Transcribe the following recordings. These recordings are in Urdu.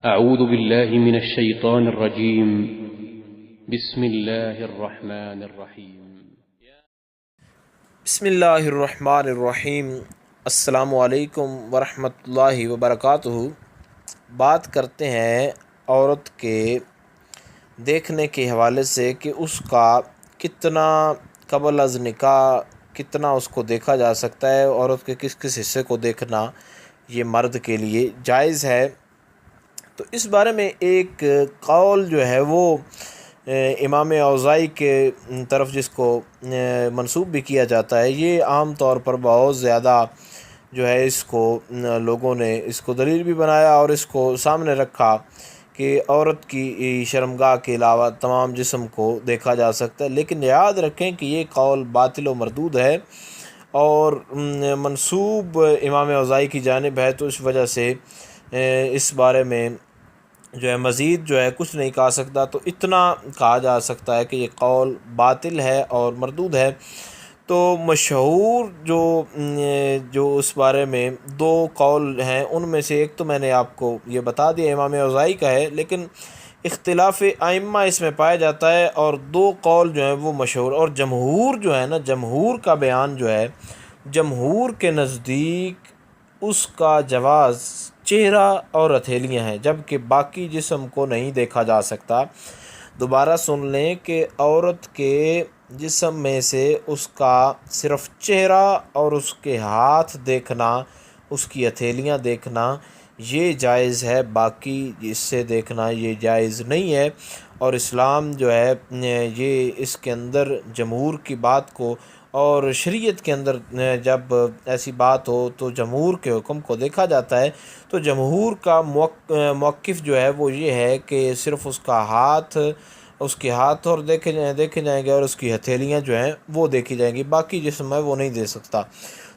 أعوذ بالله من الشيطان الرجيم. بسم الله الرحمن الرحيم. بسم اللہ الرحمن الرحیم۔ السلام علیکم ورحمۃ اللہ وبرکاتہ۔ بات کرتے ہیں عورت کے دیکھنے کے حوالے سے کہ اس کا کتنا قبل از نکاح کتنا اس کو دیکھا جا سکتا ہے، عورت کے کس کس حصے کو دیکھنا یہ مرد کے لیے جائز ہے۔ تو اس بارے میں ایک قول جو ہے وہ امام اوزاعی کے طرف جس کو منسوب بھی کیا جاتا ہے، یہ عام طور پر بہت زیادہ جو ہے اس کو لوگوں نے اس کو دلیل بھی بنایا اور اس کو سامنے رکھا کہ عورت کی شرمگاہ کے علاوہ تمام جسم کو دیکھا جا سکتا ہے، لیکن یاد رکھیں کہ یہ قول باطل و مردود ہے اور منسوب امام اوزاعی کی جانب ہے، تو اس وجہ سے اس بارے میں جو ہے مزید جو ہے کچھ نہیں کہا سکتا۔ تو اتنا کہا جا سکتا ہے کہ یہ قول باطل ہے اور مردود ہے۔ تو مشہور جو اس بارے میں دو قول ہیں، ان میں سے ایک تو میں نے آپ کو یہ بتا دیا امام اوزاعی کا ہے، لیکن اختلاف ائمہ اس میں پایا جاتا ہے اور دو قول جو ہیں وہ مشہور، اور جمہور جو ہے نا، جمہور کا بیان جو ہے، جمہور کے نزدیک اس کا جواز چہرہ اور ہتھیلیاں ہیں، جبکہ باقی جسم کو نہیں دیکھا جا سکتا۔ دوبارہ سن لیں کہ عورت کے جسم میں سے اس کا صرف چہرہ اور اس کے ہاتھ دیکھنا، اس کی ہتھیلیاں دیکھنا یہ جائز ہے، باقی اس سے دیکھنا یہ جائز نہیں ہے۔ اور اسلام جو ہے یہ اس کے اندر جمہور کی بات کو، اور شریعت کے اندر جب ایسی بات ہو تو جمہور کے حکم کو دیکھا جاتا ہے۔ تو جمہور کا موقف جو ہے وہ یہ ہے کہ صرف اس کے ہاتھ اور دیکھے جائیں گے، اور اس کی ہتھیلیاں جو ہیں وہ دیکھی جائیں گی، باقی جسم ہے وہ نہیں دے سکتا۔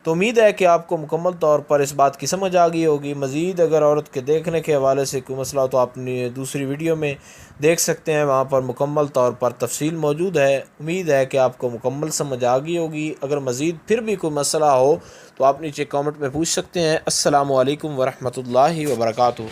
تو امید ہے کہ آپ کو مکمل طور پر اس بات کی سمجھ آ گئی ہوگی۔ مزید اگر عورت کے دیکھنے کے حوالے سے کوئی مسئلہ ہو تو آپ اپنی دوسری ویڈیو میں دیکھ سکتے ہیں، وہاں پر مکمل طور پر تفصیل موجود ہے۔ امید ہے کہ آپ کو مکمل سمجھ آ گئی ہوگی۔ اگر مزید پھر بھی کوئی مسئلہ ہو تو آپ نیچے کامنٹ میں پوچھ سکتے ہیں۔ السلام علیکم ورحمۃ اللہ وبرکاتہ۔